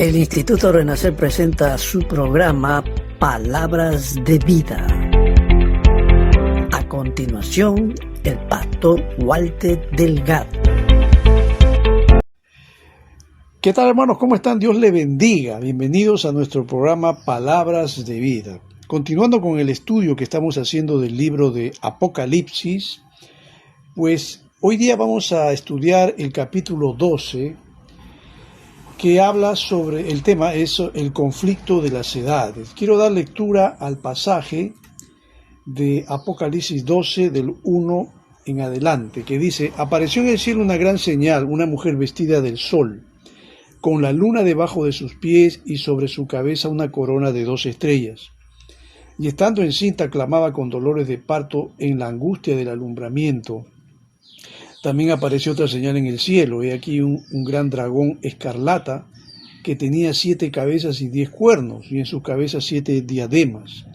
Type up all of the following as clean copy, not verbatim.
El Instituto Renacer presenta su programa Palabras de Vida. A continuación, el pastor Walter Delgado. ¿Qué tal, hermanos? ¿Cómo están? Dios les bendiga. Bienvenidos a nuestro programa Palabras de Vida. Continuando con el estudio que estamos haciendo del libro de Apocalipsis, pues hoy día vamos a estudiar el capítulo 12, que habla sobre el tema, es el conflicto de las edades. Quiero dar lectura al pasaje de Apocalipsis 12, del 1 en adelante, que dice: apareció en el cielo una gran señal, una mujer vestida del sol, con la luna debajo de sus pies y sobre su cabeza una corona de 2 estrellas. Y estando encinta clamaba con dolores de parto en la angustia del alumbramiento. También apareció otra señal en el cielo, he aquí un gran dragón escarlata que tenía 7 cabezas y 10 cuernos, y en sus cabezas 7 diademas.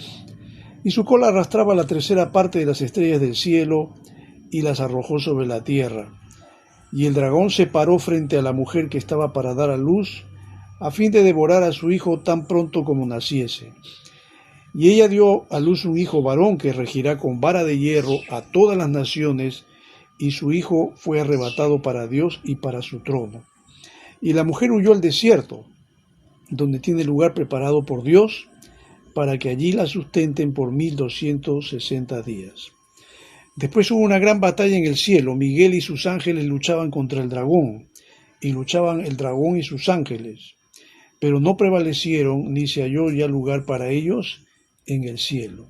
Y su cola arrastraba la tercera parte de las estrellas del cielo y las arrojó sobre la tierra. Y el dragón se paró frente a la mujer que estaba para dar a luz, a fin de devorar a su hijo tan pronto como naciese. Y ella dio a luz un hijo varón que regirá con vara de hierro a todas las naciones, y su hijo fue arrebatado para Dios y para su trono. Y la mujer huyó al desierto, donde tiene lugar preparado por Dios, para que allí la sustenten por 1260 días. Después hubo una gran batalla en el cielo. Miguel y sus ángeles luchaban contra el dragón, y luchaban el dragón y sus ángeles, pero no prevalecieron, ni se halló ya lugar para ellos en el cielo.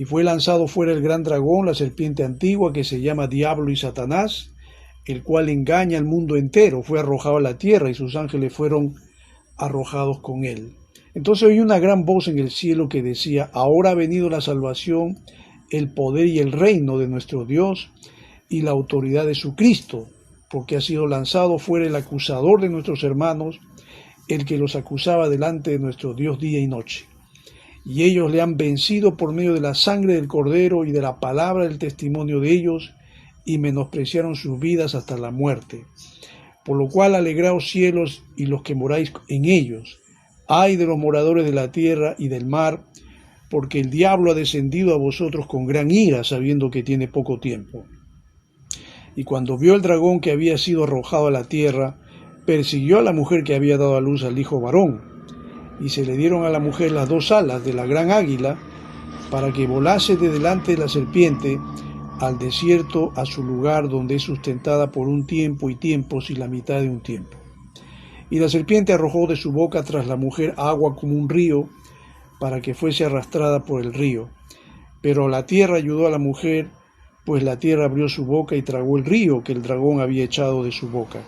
Y fue lanzado fuera el gran dragón, la serpiente antigua, que se llama Diablo y Satanás, el cual engaña al mundo entero. Fue arrojado a la tierra, y sus ángeles fueron arrojados con él. Entonces oí una gran voz en el cielo que decía: ahora ha venido la salvación, el poder y el reino de nuestro Dios y la autoridad de su Cristo, porque ha sido lanzado fuera el acusador de nuestros hermanos, el que los acusaba delante de nuestro Dios día y noche. Y ellos le han vencido por medio de la sangre del Cordero y de la palabra del testimonio de ellos, y menospreciaron sus vidas hasta la muerte. Por lo cual alegraos cielos y los que moráis en ellos. Ay de los moradores de la tierra y del mar, porque el diablo ha descendido a vosotros con gran ira, sabiendo que tiene poco tiempo. Y cuando vio el dragón que había sido arrojado a la tierra, persiguió a la mujer que había dado a luz al hijo varón, y se le dieron a la mujer las 2 alas de la gran águila, para que volase de delante de la serpiente al desierto, a su lugar donde es sustentada por un tiempo y tiempos y la mitad de un tiempo. Y la serpiente arrojó de su boca tras la mujer agua como un río, para que fuese arrastrada por el río. Pero la tierra ayudó a la mujer, pues la tierra abrió su boca y tragó el río que el dragón había echado de su boca.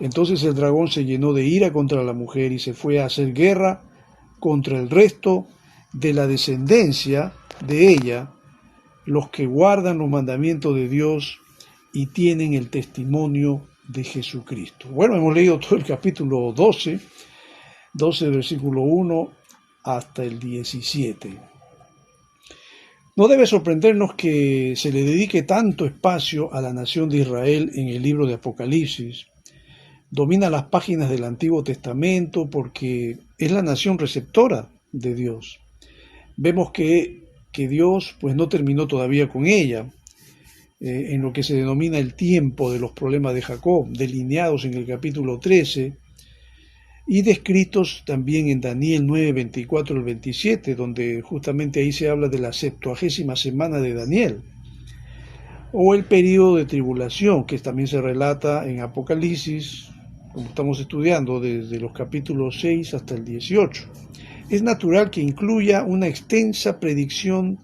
Entonces el dragón se llenó de ira contra la mujer y se fue a hacer guerra contra el resto de la descendencia de ella, los que guardan los mandamientos de Dios y tienen el testimonio de Jesucristo. Bueno, hemos leído todo el capítulo 12 versículo 1 hasta el 17. No debe sorprendernos que se le dedique tanto espacio a la nación de Israel en el libro de Apocalipsis. Domina las páginas del Antiguo Testamento porque es la nación receptora de Dios. Vemos que Dios pues no terminó todavía con ella, en lo que se denomina el tiempo de los problemas de Jacob, delineados en el capítulo 13 y descritos también en Daniel 9, 24 al 27, donde justamente ahí se habla de la 70ª semana de Daniel, o el período de tribulación, que también se relata en Apocalipsis, como estamos estudiando, desde los capítulos 6 hasta el 18. Es natural que incluya una extensa predicción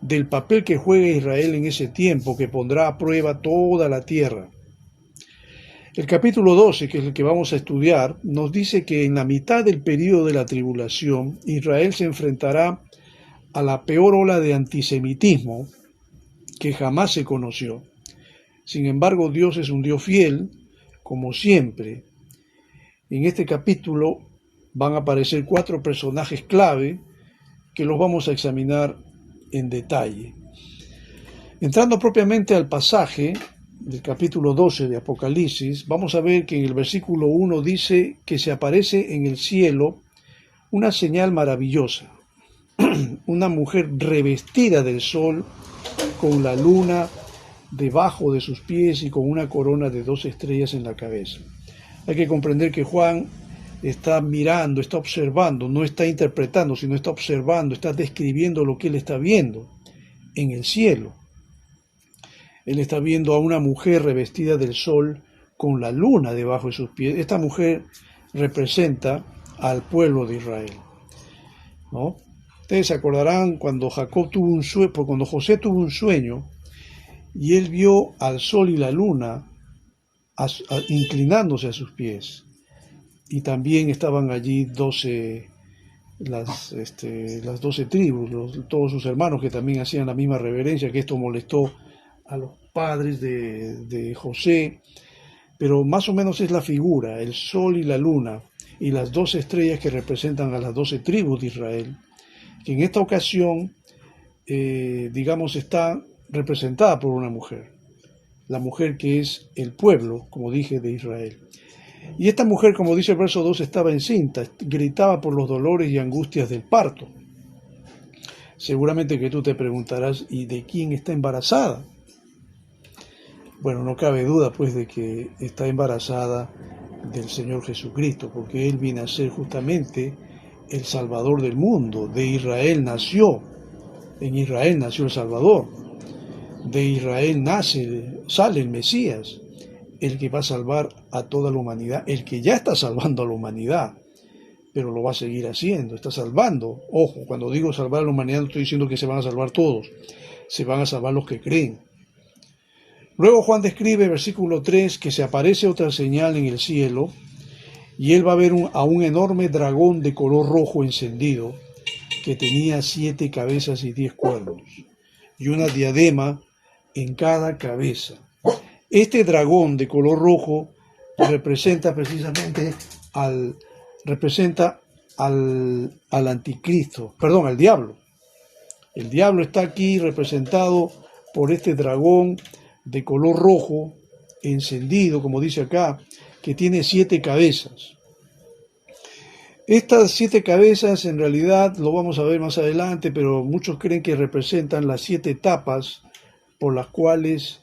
del papel que juega Israel en ese tiempo, que pondrá a prueba toda la tierra. El capítulo 12, que es el que vamos a estudiar, nos dice que en la mitad del período de la tribulación, Israel se enfrentará a la peor ola de antisemitismo que jamás se conoció. Sin embargo, Dios es un Dios fiel, como siempre. En este capítulo van a aparecer 4 personajes clave que los vamos a examinar en detalle. Entrando propiamente al pasaje, del capítulo 12 de Apocalipsis, vamos a ver que en el versículo 1 dice que se aparece en el cielo una señal maravillosa, una mujer revestida del sol, con la luna debajo de sus pies y con una corona de 2 estrellas en la cabeza. Hay que comprender que Juan está mirando, está observando, no está interpretando, sino está observando, está describiendo lo que él está viendo en el cielo. Él está viendo a una mujer revestida del sol con la luna debajo de sus pies. Esta mujer representa al pueblo de Israel, ¿no? Ustedes se acordarán cuando cuando José tuvo un sueño y él vio al sol y la luna inclinándose a sus pies. Y también estaban allí las 12 tribus, todos sus hermanos que también hacían la misma reverencia, que esto molestó a los padres de José, pero más o menos es la figura, el sol y la luna, y las 12 estrellas que representan a las 12 tribus de Israel, que en esta ocasión, está representada por una mujer, la mujer que es el pueblo, como dije, de Israel. Y esta mujer, como dice el verso 2, estaba encinta, gritaba por los dolores y angustias del parto. Seguramente que tú te preguntarás, ¿y de quién está embarazada? Bueno, no cabe duda pues de que está embarazada del Señor Jesucristo, porque Él viene a ser justamente el Salvador del mundo. De Israel nació, en Israel nació el Salvador, de Israel sale el Mesías, el que va a salvar a toda la humanidad, el que ya está salvando a la humanidad, pero lo va a seguir haciendo, está salvando. Ojo, cuando digo salvar a la humanidad no estoy diciendo que se van a salvar todos, se van a salvar los que creen. Luego Juan describe, versículo 3, que se aparece otra señal en el cielo, y él va a ver a un enorme dragón de color rojo encendido, que tenía 7 cabezas y 10 cuernos, y una diadema en cada cabeza. Este dragón de color rojo representa precisamente al anticristo, perdón, al diablo. El diablo está aquí representado por este dragón de color rojo, encendido, como dice acá, que tiene 7 cabezas. Estas 7 cabezas en realidad lo vamos a ver más adelante, pero muchos creen que representan las 7 etapas por las cuales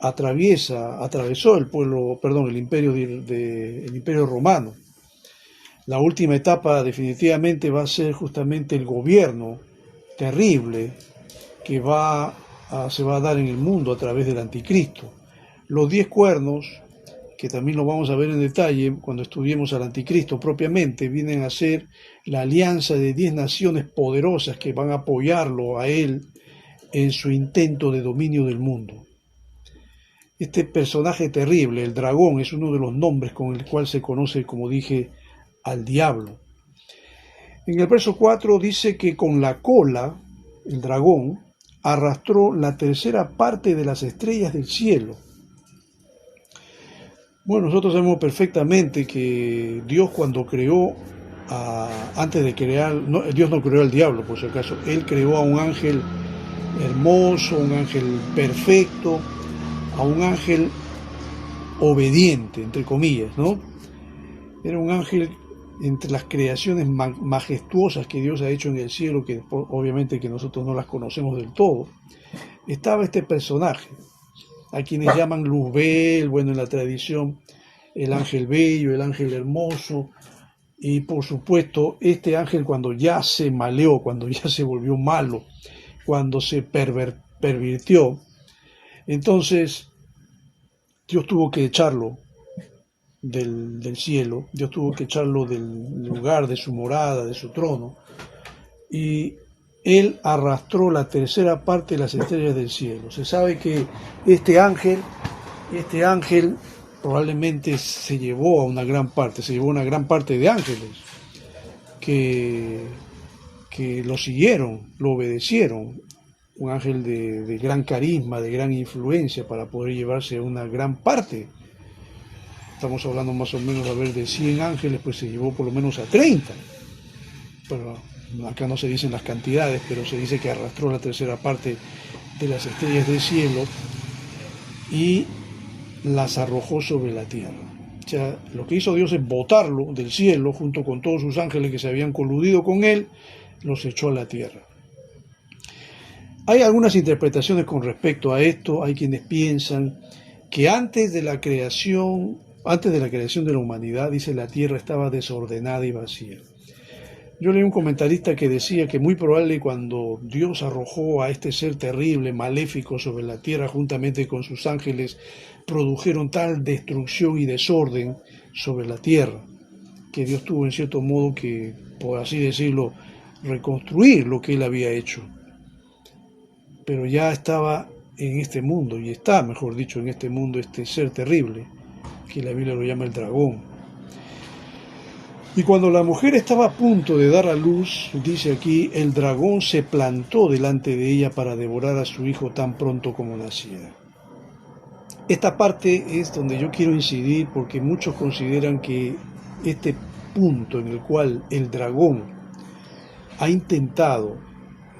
atravesó el imperio romano. La última etapa definitivamente va a ser justamente el gobierno terrible que se va a dar en el mundo a través del anticristo. Los 10 cuernos, que también lo vamos a ver en detalle cuando estudiemos al anticristo propiamente, vienen a ser la alianza de 10 naciones poderosas que van a apoyarlo a él en su intento de dominio del mundo. Este personaje terrible, el dragón, es uno de los nombres con el cual se conoce, como dije, al diablo. En el verso 4 dice que con la cola, el dragón arrastró la tercera parte de las estrellas del cielo. Bueno, nosotros sabemos perfectamente que Dios cuando creó, antes de crear, Dios no creó al diablo por si acaso, Él creó a un ángel hermoso, un ángel perfecto, a un ángel obediente, entre comillas, ¿no? Era un ángel entre las creaciones majestuosas que Dios ha hecho en el cielo, que obviamente que nosotros no las conocemos del todo. Estaba este personaje, a quienes llaman Luzbel, bueno, en la tradición, el ángel bello, el ángel hermoso, y por supuesto, este ángel cuando ya se maleó, cuando ya se volvió malo, cuando se pervirtió, entonces Dios tuvo que echarlo del cielo, Dios tuvo que echarlo del lugar de su morada, de su trono, y él arrastró la tercera parte de las estrellas del cielo. Se sabe que este ángel probablemente se llevó una gran parte de ángeles que lo siguieron, lo obedecieron. Un ángel de gran carisma, de gran influencia para poder llevarse una gran parte. Estamos hablando más o menos de 100 ángeles, pues se llevó por lo menos a 30. Pero acá no se dicen las cantidades, pero se dice que arrastró la tercera parte de las estrellas del cielo. Y las arrojó sobre la tierra. O sea, lo que hizo Dios es botarlo del cielo junto con todos sus ángeles que se habían coludido con él, los echó a la tierra. Hay algunas interpretaciones con respecto a esto. Hay quienes piensan que antes de la creación de la humanidad, dice, la tierra estaba desordenada y vacía. Yo leí un comentarista que decía que muy probable cuando Dios arrojó a este ser terrible, maléfico sobre la tierra juntamente con sus ángeles, produjeron tal destrucción y desorden sobre la tierra, que Dios tuvo en cierto modo que, por así decirlo, reconstruir lo que él había hecho. Pero ya estaba en este mundo, y está, mejor dicho, en este mundo este ser terrible, que la Biblia lo llama el dragón. Y cuando la mujer estaba a punto de dar a luz, dice aquí, el dragón se plantó delante de ella para devorar a su hijo tan pronto como naciera. Esta parte es donde yo quiero incidir porque muchos consideran que este punto en el cual el dragón ha intentado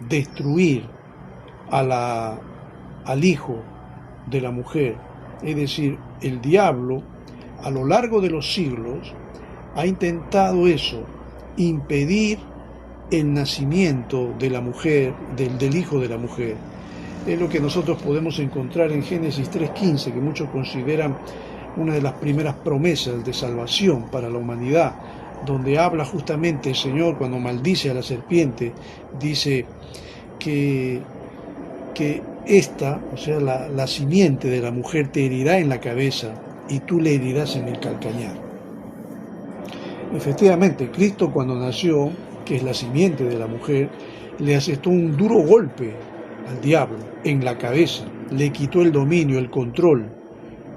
destruir al hijo de la mujer, es decir, el diablo, a lo largo de los siglos, ha intentado eso, impedir el nacimiento de la mujer, del hijo de la mujer. Es lo que nosotros podemos encontrar en Génesis 3:15, que muchos consideran una de las primeras promesas de salvación para la humanidad, donde habla justamente el Señor cuando maldice a la serpiente, dice que esta, o sea, la simiente de la mujer te herirá en la cabeza y tú le herirás en el calcañar. Efectivamente, Cristo cuando nació, que es la simiente de la mujer, le asestó un duro golpe al diablo en la cabeza, le quitó el dominio, el control,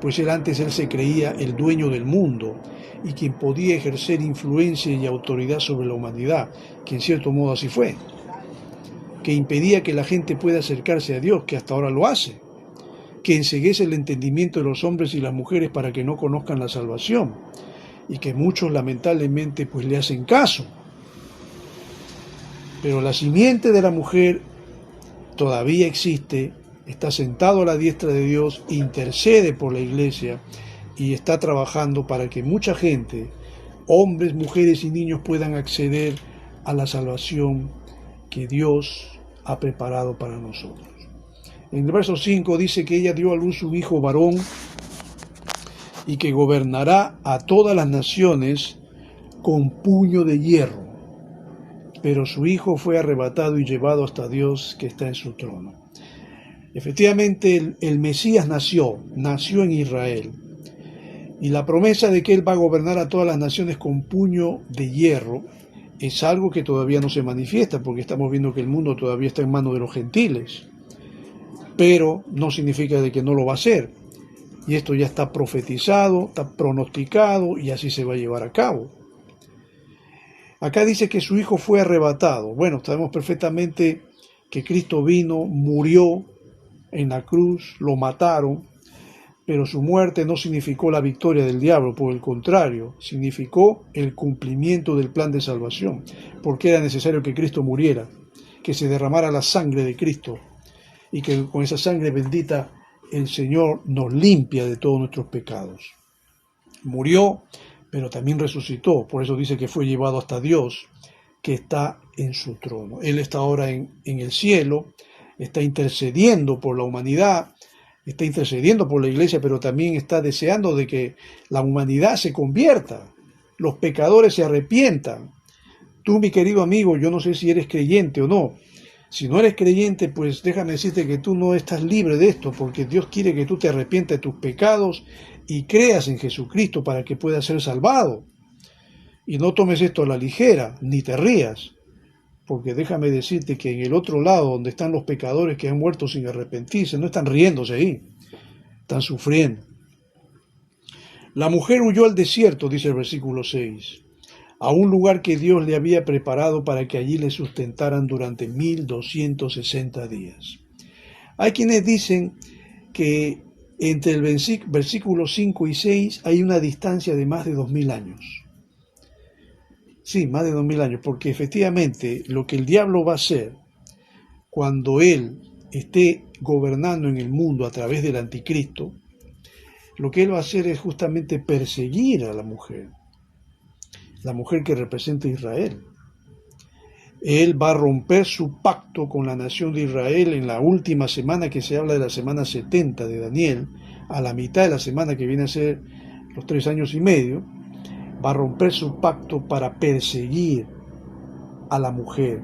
pues él se creía el dueño del mundo y quien podía ejercer influencia y autoridad sobre la humanidad, que en cierto modo así fue, que impedía que la gente pueda acercarse a Dios, que hasta ahora lo hace, que enceguece el entendimiento de los hombres y las mujeres para que no conozcan la salvación, y que muchos lamentablemente pues le hacen caso. Pero la simiente de la mujer todavía existe, está sentado a la diestra de Dios, intercede por la iglesia y está trabajando para que mucha gente, hombres, mujeres y niños, puedan acceder a la salvación que Dios ha preparado para nosotros. En el verso 5 dice que ella dio a luz un hijo varón y que gobernará a todas las naciones con puño de hierro. Pero su hijo fue arrebatado y llevado hasta Dios que está en su trono. Efectivamente, el Mesías nació en Israel. Y la promesa de que Él va a gobernar a todas las naciones con puño de hierro es algo que todavía no se manifiesta, porque estamos viendo que el mundo todavía está en manos de los gentiles. Pero no significa de que no lo va a hacer. Y esto ya está profetizado, está pronosticado y así se va a llevar a cabo. Acá dice que su hijo fue arrebatado. Bueno, sabemos perfectamente que Cristo vino, murió en la cruz, lo mataron, pero su muerte no significó la victoria del diablo, por el contrario, significó el cumplimiento del plan de salvación, porque era necesario que Cristo muriera, que se derramara la sangre de Cristo y que con esa sangre bendita el Señor nos limpia de todos nuestros pecados. Murió, pero también resucitó, por eso dice que fue llevado hasta Dios, que está en su trono. Él está ahora en el cielo, está intercediendo por la humanidad, está intercediendo por la iglesia, pero también está deseando de que la humanidad se convierta, los pecadores se arrepientan. Tú, mi querido amigo, yo no sé si eres creyente o no. Si no eres creyente, pues déjame decirte que tú no estás libre de esto, porque Dios quiere que tú te arrepientas de tus pecados y creas en Jesucristo para que puedas ser salvado. Y no tomes esto a la ligera, ni te rías, porque déjame decirte que en el otro lado, donde están los pecadores que han muerto sin arrepentirse, no están riéndose ahí, están sufriendo. La mujer huyó al desierto, dice el versículo 6, a un lugar que Dios le había preparado para que allí le sustentaran durante 1260 días. Hay quienes dicen que entre el versículo 5 y 6 hay una distancia de más de 2000 años. Sí, más de 2000 años, porque efectivamente lo que el diablo va a hacer cuando él esté gobernando en el mundo a través del anticristo, lo que él va a hacer es justamente perseguir a la mujer que representa a Israel. Él va a romper su pacto con la nación de Israel en la última semana, que se habla de la semana 70 de Daniel, a la mitad de la semana que viene a ser los 3 años y medio, va a romper su pacto para perseguir a la mujer,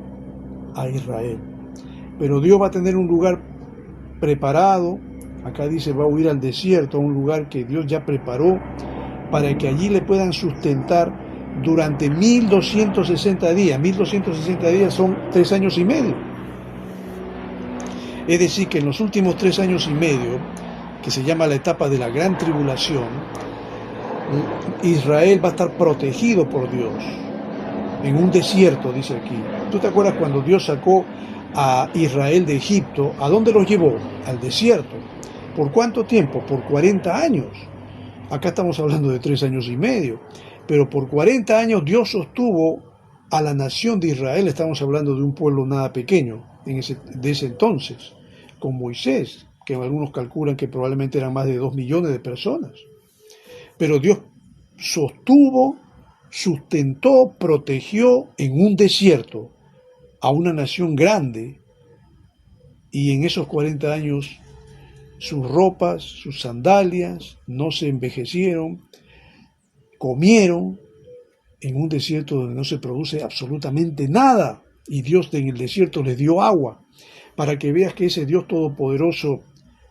a Israel. Pero Dios va a tener un lugar preparado, acá dice va a huir al desierto, a un lugar que Dios ya preparó, para que allí le puedan sustentar durante 1260 días. 1260 días son 3 años y medio. Es decir, que en los últimos 3 años y medio, que se llama la etapa de la gran tribulación, Israel va a estar protegido por Dios en un desierto, dice aquí. ¿Tú te acuerdas cuando Dios sacó a Israel de Egipto? ¿A dónde los llevó? Al desierto. ¿Por cuánto tiempo? Por 40 años. Acá estamos hablando de 3 años y medio. Pero por 40 años Dios sostuvo a la nación de Israel. Estamos hablando de un pueblo nada pequeño de ese entonces, con Moisés, que algunos calculan que probablemente eran más de 2 millones de personas. Pero Dios sostuvo, sustentó, protegió en un desierto a una nación grande, y en esos 40 años sus ropas, sus sandalias no se envejecieron, comieron en un desierto donde no se produce absolutamente nada, y Dios en el desierto les dio agua, para que veas que ese Dios todopoderoso,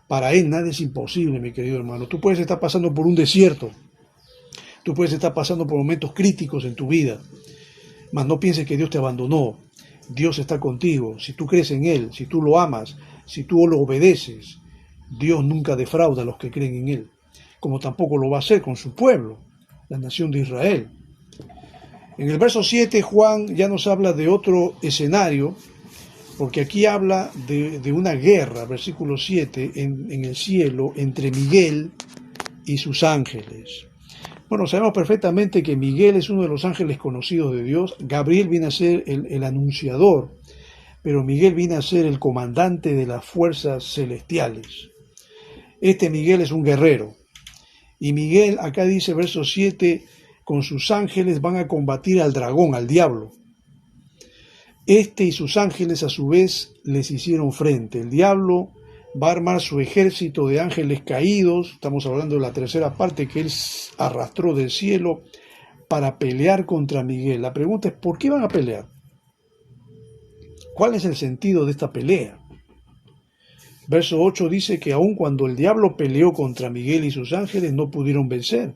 para Él nada es imposible, mi querido hermano. Tú puedes estar pasando por un desierto, tú puedes estar pasando por momentos críticos en tu vida, mas no pienses que Dios te abandonó. Dios está contigo. Si tú crees en Él, si tú lo amas, si tú lo obedeces, Dios nunca defrauda a los que creen en Él, como tampoco lo va a hacer con su pueblo, la nación de Israel. En el verso 7 Juan ya nos habla de otro escenario, porque aquí habla de una guerra, versículo 7, en el cielo entre Miguel y sus ángeles. Bueno, sabemos perfectamente que Miguel es uno de los ángeles conocidos de Dios. Gabriel viene a ser el anunciador, pero Miguel viene a ser el comandante de las fuerzas celestiales. Este Miguel es un guerrero. Y Miguel, acá dice verso 7, con sus ángeles van a combatir al dragón, al diablo. Este y sus ángeles a su vez les hicieron frente. El diablo va a armar su ejército de ángeles caídos, estamos hablando de la tercera parte que él arrastró del cielo para pelear contra Miguel. La pregunta es, ¿por qué van a pelear? ¿Cuál es el sentido de esta pelea? Verso 8 dice que aun cuando el diablo peleó contra Miguel y sus ángeles, no pudieron vencer.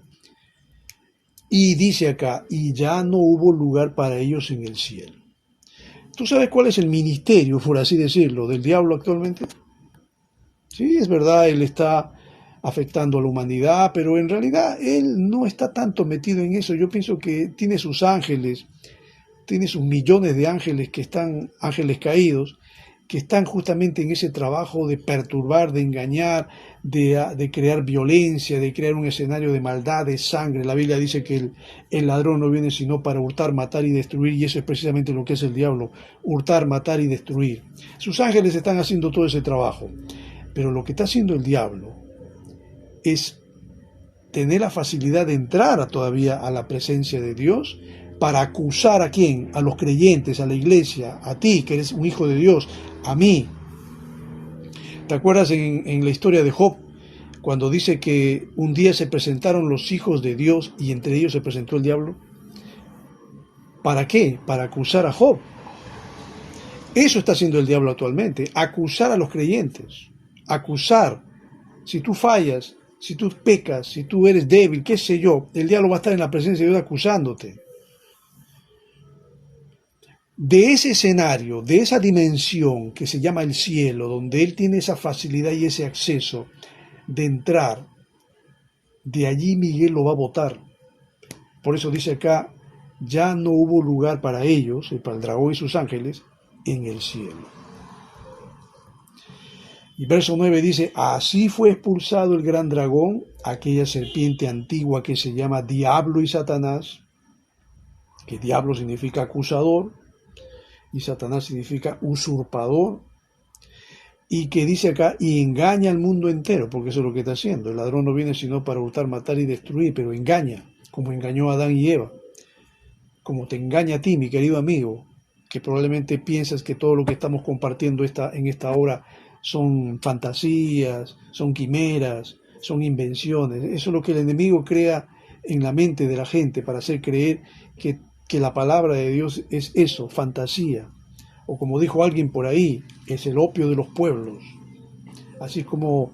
Y dice acá, y ya no hubo lugar para ellos en el cielo. ¿Tú sabes cuál es el ministerio, por así decirlo, del diablo actualmente? Sí, es verdad, él está afectando a la humanidad, pero en realidad él no está tanto metido en eso. Yo pienso que tiene sus ángeles, tiene sus millones de ángeles que están, ángeles caídos, que están justamente en ese trabajo de perturbar, de engañar, de crear violencia, de crear un escenario de maldad, de sangre. La Biblia dice que el ladrón no viene sino para hurtar, matar y destruir, y eso es precisamente lo que es el diablo, hurtar, matar y destruir. Sus ángeles están haciendo todo ese trabajo, pero lo que está haciendo el diablo es tener la facilidad de entrar todavía a la presencia de Dios para acusar a quién, a los creyentes, a la iglesia, a ti que eres un hijo de Dios, a mí. ¿Te acuerdas en la historia de Job, cuando dice que un día se presentaron los hijos de Dios y entre ellos se presentó el diablo? ¿Para qué? Para acusar a Job. Eso está haciendo el diablo actualmente, acusar a los creyentes, acusar. Si tú fallas, si tú pecas, si tú eres débil, qué sé yo, el diablo va a estar en la presencia de Dios acusándote. De ese escenario, de esa dimensión que se llama el cielo, donde él tiene esa facilidad y ese acceso de entrar, de allí Miguel lo va a botar. Por eso dice acá, ya no hubo lugar para ellos, para el dragón y sus ángeles, en el cielo. Y verso 9 dice, así fue expulsado el gran dragón, aquella serpiente antigua que se llama Diablo y Satanás, que diablo significa acusador, y Satanás significa usurpador, y que dice acá, y engaña al mundo entero, porque eso es lo que está haciendo. El ladrón no viene sino para hurtar, matar y destruir, pero engaña, como engañó a Adán y Eva, como te engaña a ti, mi querido amigo, que probablemente piensas que todo lo que estamos compartiendo en esta hora son fantasías, son quimeras, son invenciones. Eso es lo que el enemigo crea en la mente de la gente para hacer creer que la palabra de Dios es eso, fantasía. O como dijo alguien por ahí, es el opio de los pueblos. Así como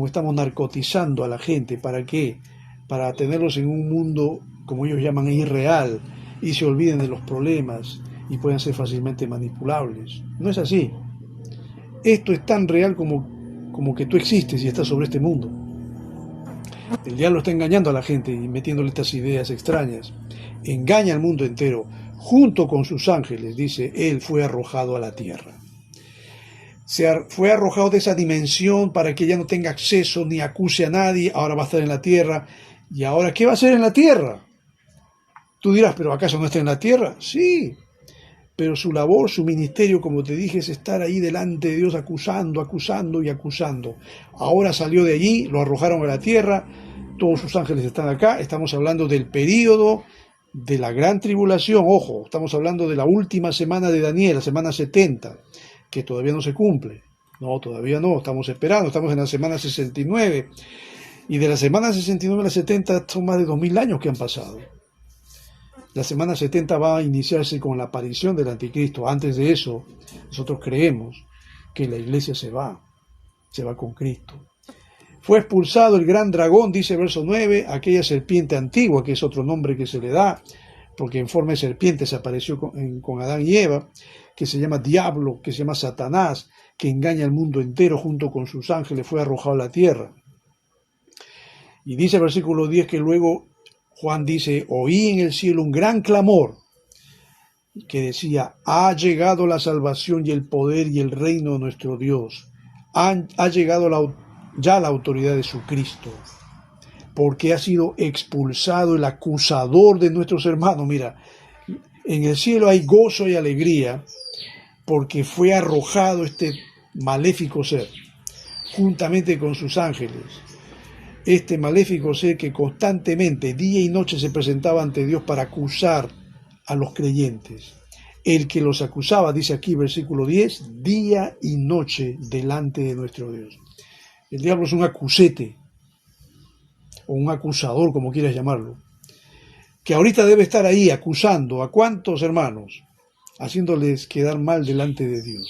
estamos narcotizando a la gente. ¿Para qué? Para tenerlos en un mundo, como ellos llaman, irreal, y se olviden de los problemas y puedan ser fácilmente manipulables. No es así. Esto es tan real como que tú existes y estás sobre este mundo. El diablo está engañando a la gente y metiéndole estas ideas extrañas. Engaña al mundo entero. Junto con sus ángeles, dice, él fue arrojado a la tierra. Fue arrojado de esa dimensión para que ya no tenga acceso ni acuse a nadie. Ahora va a estar en la tierra. ¿Y ahora qué va a hacer en la tierra? Tú dirás, ¿pero acaso no está en la tierra? Sí, pero su labor, su ministerio, como te dije, es estar ahí delante de Dios acusando, acusando y acusando. Ahora salió de allí, lo arrojaron a la tierra, todos sus ángeles están acá. Estamos hablando del período de la gran tribulación. Ojo, estamos hablando de la última semana de Daniel, la semana 70, que todavía no se cumple. No, todavía no, estamos esperando, estamos en la semana 69. Y de la semana 69 a la 70 son más de 2000 años que han pasado. La semana 70 va a iniciarse con la aparición del anticristo. Antes de eso, nosotros creemos que la iglesia se va con Cristo. Fue expulsado el gran dragón, dice verso 9, aquella serpiente antigua, que es otro nombre que se le da, porque en forma de serpiente se apareció con Adán y Eva, que se llama diablo, que se llama Satanás, que engaña al mundo entero junto con sus ángeles, fue arrojado a la tierra. Y dice el versículo 10 que luego Juan dice, oí en el cielo un gran clamor que decía, ha llegado la salvación y el poder y el reino de nuestro Dios. Ha llegado ya la autoridad de su Cristo, porque ha sido expulsado el acusador de nuestros hermanos. Mira, en el cielo hay gozo y alegría, porque fue arrojado este maléfico ser, juntamente con sus ángeles. Este maléfico ser que constantemente, día y noche, se presentaba ante Dios para acusar a los creyentes. El que los acusaba, dice aquí versículo 10, día y noche delante de nuestro Dios. El diablo es un acusete, o un acusador, como quieras llamarlo, que ahorita debe estar ahí acusando a cuántos hermanos, haciéndoles quedar mal delante de Dios.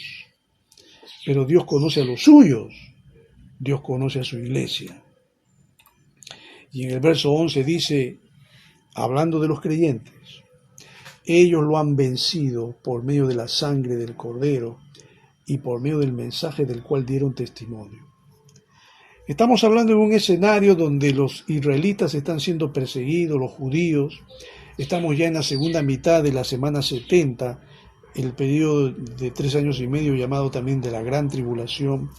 Pero Dios conoce a los suyos, Dios conoce a su iglesia. Y en el verso 11 dice, hablando de los creyentes, ellos lo han vencido por medio de la sangre del Cordero y por medio del mensaje del cual dieron testimonio. Estamos hablando de un escenario donde los israelitas están siendo perseguidos, los judíos. Estamos ya en la segunda mitad de la semana 70, el periodo de 3 años y medio llamado también de la gran tribulación,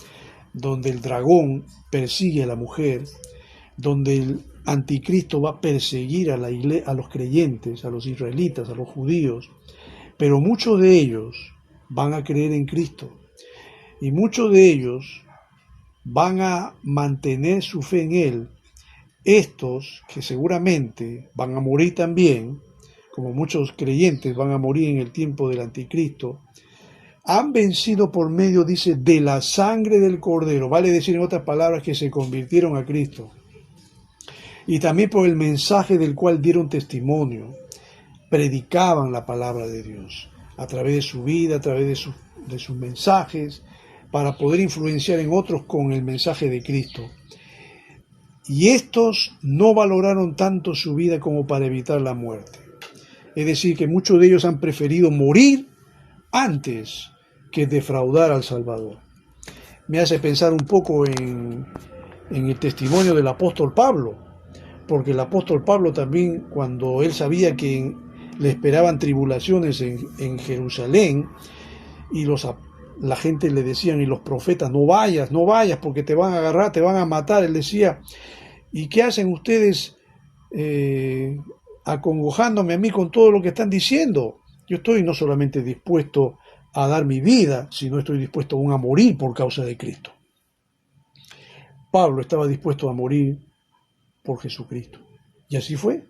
donde el dragón persigue a la mujer, donde el anticristo va a perseguir a los creyentes, a los israelitas, a los judíos, pero muchos de ellos van a creer en Cristo y muchos de ellos van a mantener su fe en Él. Estos que seguramente van a morir también, como muchos creyentes van a morir en el tiempo del anticristo, han vencido por medio, dice, de la sangre del Cordero, vale decir en otras palabras que se convirtieron a Cristo, y también por el mensaje del cual dieron testimonio, predicaban la palabra de Dios, a través de su vida, a través de sus mensajes, para poder influenciar en otros con el mensaje de Cristo. Y estos no valoraron tanto su vida como para evitar la muerte. Es decir, que muchos de ellos han preferido morir antes que defraudar al Salvador. Me hace pensar un poco en el testimonio del apóstol Pablo, porque el apóstol Pablo también, cuando él sabía que le esperaban tribulaciones en Jerusalén, y la gente le decían, y los profetas, no vayas, porque te van a agarrar, te van a matar. Él decía, ¿y qué hacen ustedes acongojándome a mí con todo lo que están diciendo? Yo estoy no solamente dispuesto a dar mi vida si no estoy dispuesto aún a morir por causa de Cristo. Pablo estaba dispuesto a morir por Jesucristo. Y así fue,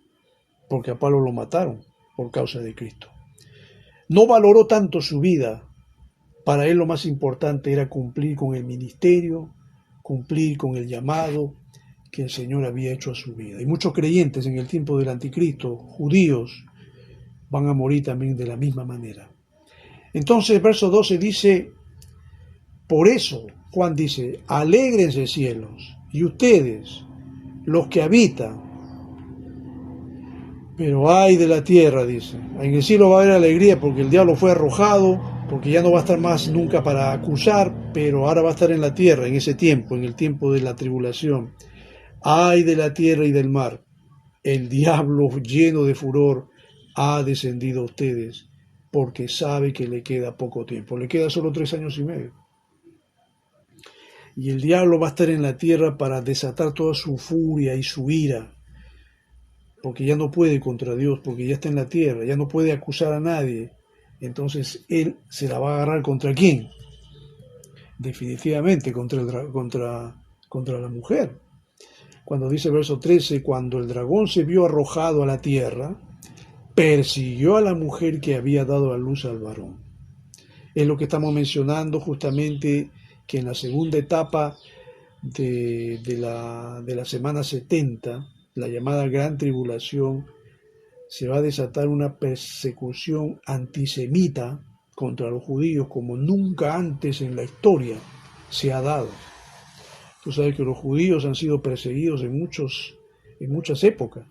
porque a Pablo lo mataron por causa de Cristo. No valoró tanto su vida. Para él lo más importante era cumplir con el ministerio, cumplir con el llamado que el Señor había hecho a su vida. Y muchos creyentes en el tiempo del anticristo, judíos, van a morir también de la misma manera. Entonces, verso 12 dice, por eso, Juan dice, alégrense cielos, y ustedes, los que habitan, pero ay de la tierra, dice, en el cielo va a haber alegría porque el diablo fue arrojado, porque ya no va a estar más nunca para acusar, pero ahora va a estar en la tierra, en ese tiempo, en el tiempo de la tribulación. Ay de la tierra y del mar, el diablo lleno de furor ha descendido a ustedes, porque sabe que le queda poco tiempo, le queda solo 3 años y medio. Y el diablo va a estar en la tierra para desatar toda su furia y su ira, porque ya no puede contra Dios, porque ya está en la tierra, ya no puede acusar a nadie. Entonces él se la va a agarrar ¿contra quién? Definitivamente contra la mujer. Cuando dice el verso 13, cuando el dragón se vio arrojado a la tierra, persiguió a la mujer que había dado a luz al varón. Es lo que estamos mencionando justamente, que en la segunda etapa de la semana 70, la llamada Gran Tribulación, se va a desatar una persecución antisemita contra los judíos como nunca antes en la historia se ha dado. Tú sabes que los judíos han sido perseguidos en muchas épocas.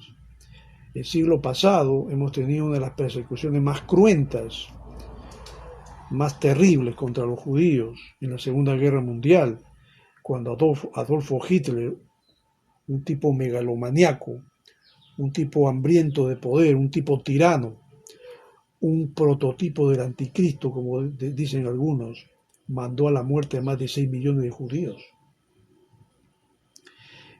El siglo pasado hemos tenido una de las persecuciones más cruentas, más terribles contra los judíos en la Segunda Guerra Mundial, cuando Adolfo Hitler, un tipo megalomaníaco, un tipo hambriento de poder, un tipo tirano, un prototipo del anticristo, como dicen algunos, mandó a la muerte a más de 6 millones de judíos.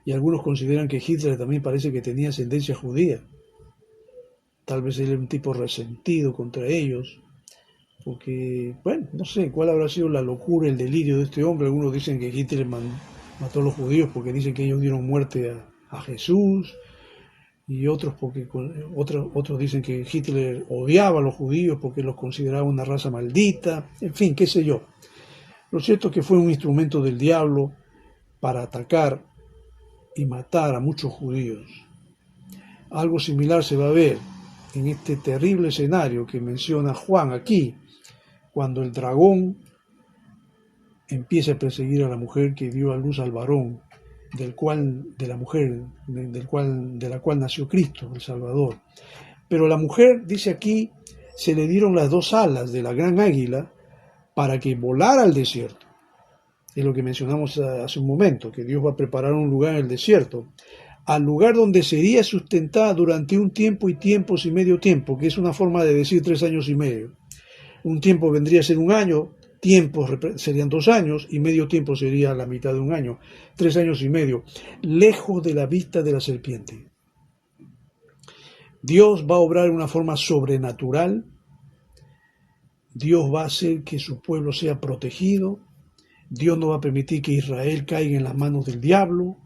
Y algunos consideran que Hitler también parece que tenía ascendencia judía. Tal vez él era un tipo resentido contra ellos, porque, bueno, no sé cuál habrá sido la locura, el delirio de este hombre. Algunos dicen que Hitler mató a los judíos porque dicen que ellos dieron muerte a Jesús, y otros dicen que Hitler odiaba a los judíos porque los consideraba una raza maldita, en fin, qué sé yo. Lo cierto es que fue un instrumento del diablo para atacar y matar a muchos judíos. Algo similar se va a ver en este terrible escenario que menciona Juan aquí, cuando el dragón empieza a perseguir a la mujer que dio a luz al varón, de la cual nació Cristo, el Salvador. Pero la mujer, dice aquí, se le dieron las 2 alas de la gran águila para que volara al desierto. Es lo que mencionamos hace un momento, que Dios va a preparar un lugar en el desierto, al lugar donde sería sustentada durante un tiempo y tiempos y medio tiempo, que es una forma de decir 3 años y medio. Un tiempo vendría a ser 1 año, tiempos serían 2 años y medio tiempo sería la mitad de 1 año, 3 años y medio, lejos de la vista de la serpiente. Dios va a obrar de una forma sobrenatural. Dios va a hacer que su pueblo sea protegido. Dios no va a permitir que Israel caiga en las manos del diablo,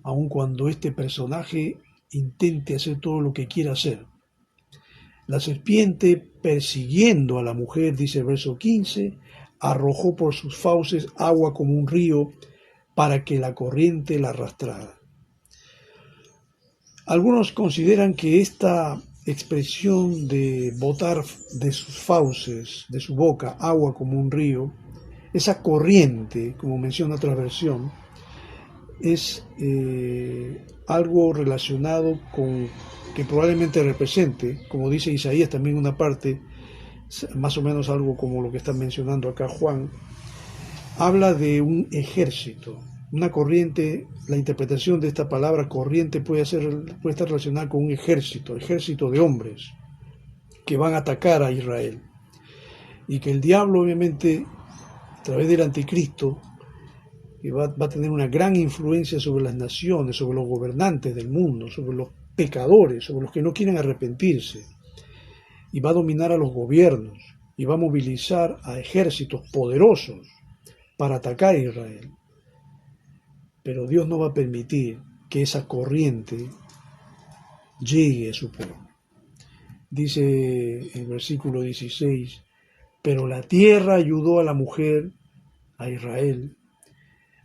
aun cuando este personaje intente hacer todo lo que quiera hacer. La serpiente, persiguiendo a la mujer, dice el verso 15, arrojó por sus fauces agua como un río para que la corriente la arrastrara. Algunos consideran que esta expresión de botar de sus fauces, de su boca, agua como un río, esa corriente, como menciona otra versión, es algo relacionado con, que probablemente represente, como dice Isaías también una parte, más o menos algo como lo que está mencionando acá Juan, habla de un ejército, una corriente. La interpretación de esta palabra corriente puede estar relacionada con un ejército de hombres que van a atacar a Israel, y que el diablo obviamente a través del anticristo va a tener una gran influencia sobre las naciones, sobre los gobernantes del mundo, sobre los pecadores, sobre los que no quieren arrepentirse, y va a dominar a los gobiernos. y va a movilizar a ejércitos poderosos para atacar a Israel. Pero Dios no va a permitir que esa corriente llegue a su pueblo. Dice el versículo 16, pero la tierra ayudó a la mujer, a Israel,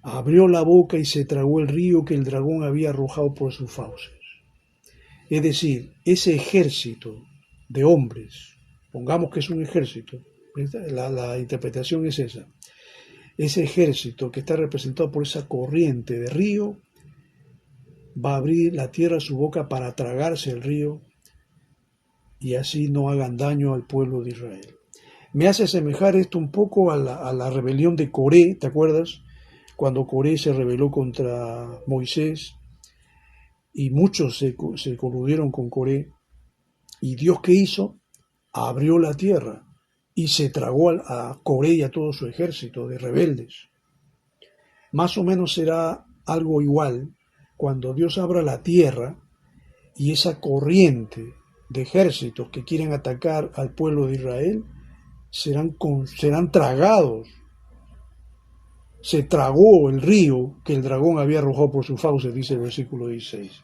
abrió la boca y se tragó el río que el dragón había arrojado por sus fauces. Es decir, ese ejército de hombres, pongamos que es un ejército, la interpretación es esa, ese ejército que está representado por esa corriente de río, va a abrir la tierra su boca para tragarse el río y así no hagan daño al pueblo de Israel. Me hace asemejar esto un poco a la rebelión de Coré, ¿te acuerdas? Cuando Coré se rebeló contra Moisés y muchos se coludieron con Coré. ¿Y Dios qué hizo? Abrió la tierra y se tragó a Coré y a todo su ejército de rebeldes. Más o menos será algo igual cuando Dios abra la tierra y esa corriente de ejércitos que quieren atacar al pueblo de Israel serán tragados. Se tragó el río que el dragón había arrojado por sus fauces, dice el versículo 16.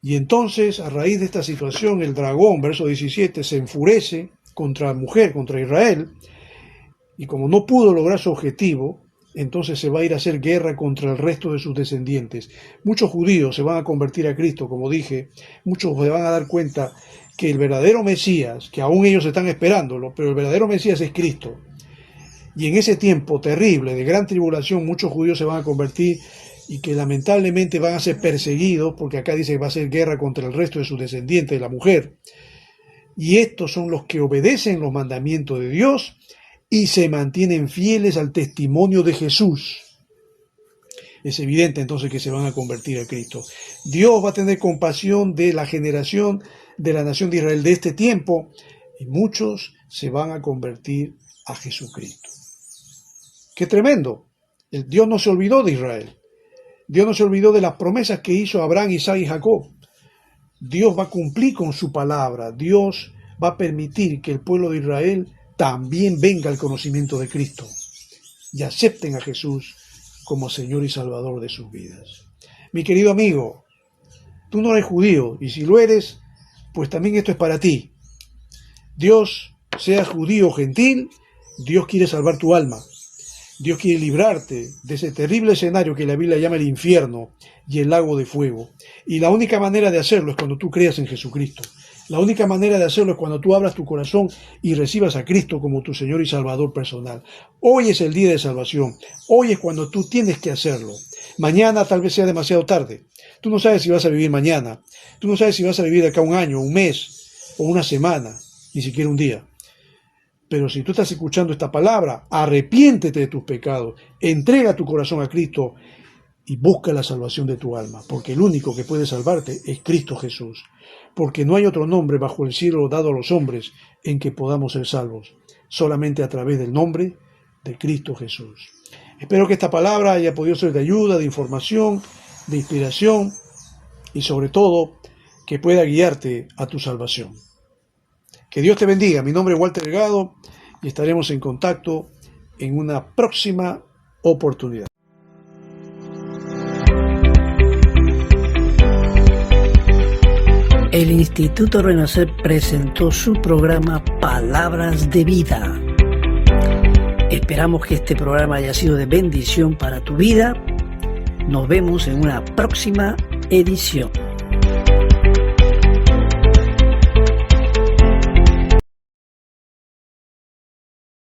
Y entonces, a raíz de esta situación, el dragón, verso 17, se enfurece contra la mujer, contra Israel, y como no pudo lograr su objetivo, entonces se va a ir a hacer guerra contra el resto de sus descendientes. Muchos judíos se van a convertir a Cristo, como dije, muchos se van a dar cuenta que el verdadero Mesías, que aún ellos están esperándolo, pero el verdadero Mesías es Cristo. Y en ese tiempo terrible de gran tribulación, muchos judíos se van a convertir y que lamentablemente van a ser perseguidos, porque acá dice que va a hacer guerra contra el resto de sus descendientes, la mujer. Y estos son los que obedecen los mandamientos de Dios y se mantienen fieles al testimonio de Jesús. Es evidente entonces que se van a convertir a Cristo. Dios va a tener compasión de la generación de la nación de Israel de este tiempo y muchos se van a convertir a Jesucristo. ¡Qué tremendo! Dios no se olvidó de Israel. Dios no se olvidó de las promesas que hizo Abraham, Isaac y Jacob. Dios va a cumplir con su palabra. Dios va a permitir que el pueblo de Israel también venga al conocimiento de Cristo y acepten a Jesús como Señor y Salvador de sus vidas. Mi querido amigo, tú no eres judío, y si lo eres, pues también esto es para ti. Dios, sea judío o gentil, Dios quiere salvar tu alma. Dios quiere librarte de ese terrible escenario que la Biblia llama el infierno y el lago de fuego. Y la única manera de hacerlo es cuando tú creas en Jesucristo. La única manera de hacerlo es cuando tú abras tu corazón y recibas a Cristo como tu Señor y Salvador personal. Hoy es el día de salvación. Hoy es cuando tú tienes que hacerlo. Mañana tal vez sea demasiado tarde. Tú no sabes si vas a vivir mañana. Tú no sabes si vas a vivir de acá un año, un mes o una semana, ni siquiera un día. Pero si tú estás escuchando esta palabra, arrepiéntete de tus pecados, entrega tu corazón a Cristo y busca la salvación de tu alma, porque el único que puede salvarte es Cristo Jesús, porque no hay otro nombre bajo el cielo dado a los hombres en que podamos ser salvos, solamente a través del nombre de Cristo Jesús. Espero que esta palabra haya podido ser de ayuda, de información, de inspiración y sobre todo que pueda guiarte a tu salvación. Que Dios te bendiga. Mi nombre es Walter Delgado y estaremos en contacto en una próxima oportunidad. El Instituto Renacer presentó su programa Palabras de Vida. Esperamos que este programa haya sido de bendición para tu vida. Nos vemos en una próxima edición.